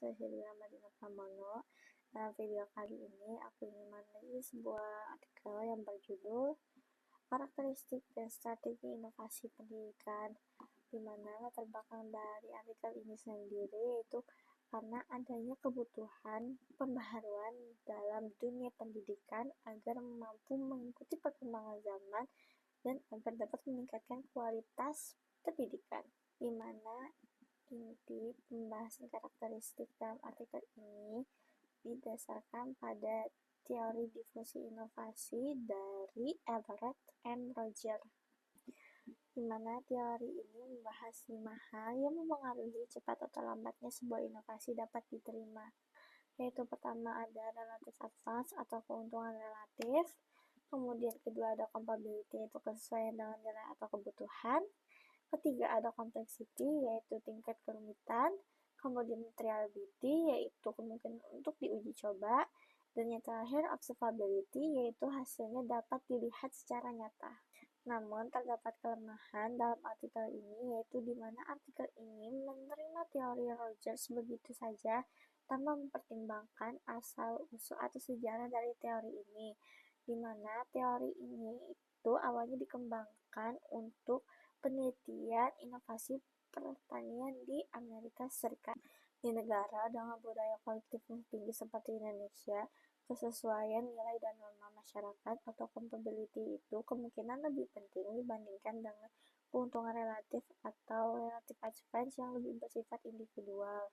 saya Hidra Madina Pramono. Dalam video kali ini, aku ingin meneliti sebuah artikel yang berjudul Karakteristik dan Strategi Inovasi Pendidikan, di mana latar belakang dari artikel ini sendiri yaitu karena adanya kebutuhan pembaharuan dalam dunia pendidikan agar mampu mengikuti perkembangan zaman dan agar dapat meningkatkan kualitas pendidikan, di mana inti pembahasan karakteristik dalam artikel ini didasarkan pada teori difusi inovasi dari Everett and Roger, di mana teori ini membahas 5 hal yang mempengaruhi cepat atau lambatnya sebuah inovasi dapat diterima, yaitu pertama ada relative advance atau keuntungan relatif, kemudian kedua ada compatibility yaitu kesesuaian dengan nilai atau kebutuhan, ketiga ada complexity yaitu tingkat kerumitan, kemudian triality yaitu kemungkinan untuk diuji coba, dan yang terakhir observability yaitu hasilnya dapat dilihat secara nyata. Namun terdapat kelemahan dalam artikel ini yaitu di mana artikel ini menerima teori Rogers begitu saja tanpa mempertimbangkan asal-usul atau sejarah dari teori ini, di mana teori ini itu awalnya dikembangkan untuk penelitian inovasi pertanian di Amerika Serikat. Di negara dengan budaya kolektif yang tinggi seperti Indonesia, kesesuaian nilai dan norma masyarakat atau compatibility itu kemungkinan lebih penting dibandingkan dengan keuntungan relatif atau relative advantage yang lebih bersifat individual.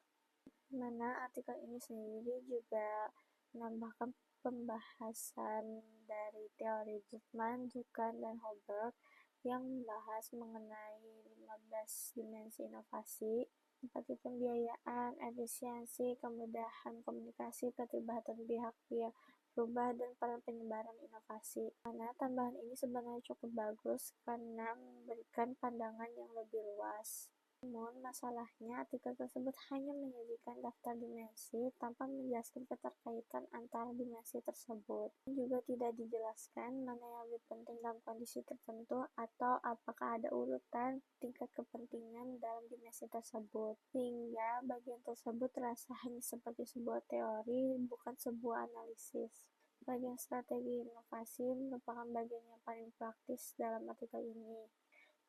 Di mana artikel ini sendiri juga menambahkan pembahasan dari teori Zuckman, Duncan, dan Hoberg yang membahas mengenai 15 dimensi inovasi seperti pembiayaan, efisiensi, kemudahan komunikasi, keterlibatan pihak-pihak berubah, dan peran penyebaran inovasi. Karena tambahan ini sebenarnya cukup bagus karena memberikan pandangan yang lebih luas. Namun masalahnya artikel tersebut hanya menyajikan daftar dimensi tanpa menjelaskan keterkaitan antara dimensi tersebut. Juga tidak dijelaskan mana yang lebih penting dalam kondisi tertentu atau apakah ada urutan tingkat kepentingan dalam dimensi tersebut. Sehingga bagian tersebut terasa hanya seperti sebuah teori, bukan sebuah analisis. Bagian strategi inovasi merupakan bagian yang paling praktis dalam artikel ini,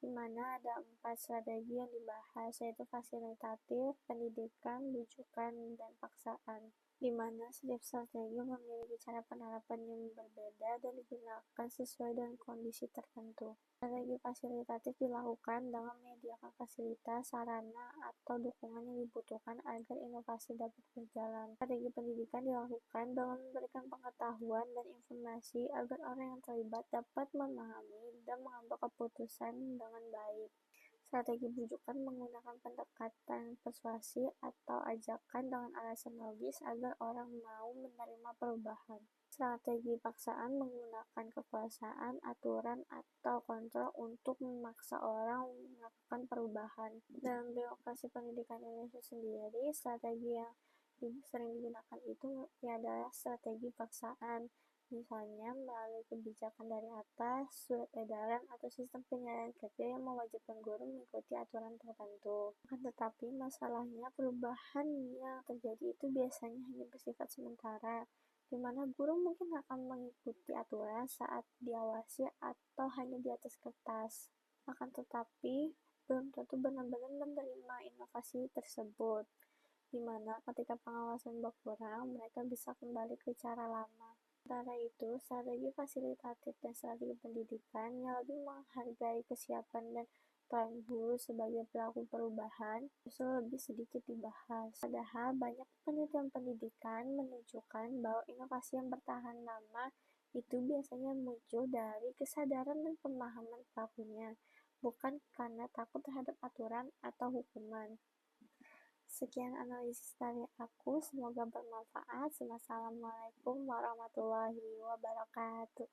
di mana ada 4 strategi yang dibahas, yaitu fasilitatif, pendidikan, rujukan, dan paksaan, di mana setiap strategi memiliki cara penerapan yang berbeda dan digunakan sesuai dengan kondisi tertentu. Strategi fasilitatif dilakukan dengan menyediakan fasilitas, sarana, atau dukungan yang dibutuhkan agar inovasi dapat berjalan. Strategi pendidikan dilakukan dengan memberikan pengetahuan dan informasi agar orang yang terlibat dapat memahami dan mengambil keputusan dengan baik. Strategi bujukan menggunakan pendekatan persuasi atau ajakan dengan alasan logis agar orang mau menerima perubahan. Strategi paksaan menggunakan kekuasaan, aturan, atau kontrol untuk memaksa orang melakukan perubahan. Dalam birokrasi pendidikan Indonesia sendiri, strategi yang sering digunakan itu adalah strategi paksaan, misalnya melalui kebijakan dari atas, surat edaran, atau sistem penilaian kerja yang mewajibkan guru mengikuti aturan tertentu. Akan tetapi masalahnya perubahan yang terjadi itu biasanya hanya bersifat sementara, di mana guru mungkin akan mengikuti aturan saat diawasi atau hanya di atas kertas. Akan tetapi belum tentu benar-benar menerima inovasi tersebut, di mana ketika pengawasan berkurang, mereka bisa kembali ke cara lama. Sementara itu, strategi fasilitatif dan strategi pendidikan yang lebih menghargai kesiapan dan peran guru sebagai pelaku perubahan justru lebih sedikit dibahas. Padahal banyak penelitian pendidikan menunjukkan bahwa inovasi yang bertahan lama itu biasanya muncul dari kesadaran dan pemahaman pelakunya, bukan karena takut terhadap aturan atau hukuman. Sekian analisis dari aku, semoga bermanfaat. Wassalamualaikum warahmatullahi wabarakatuh.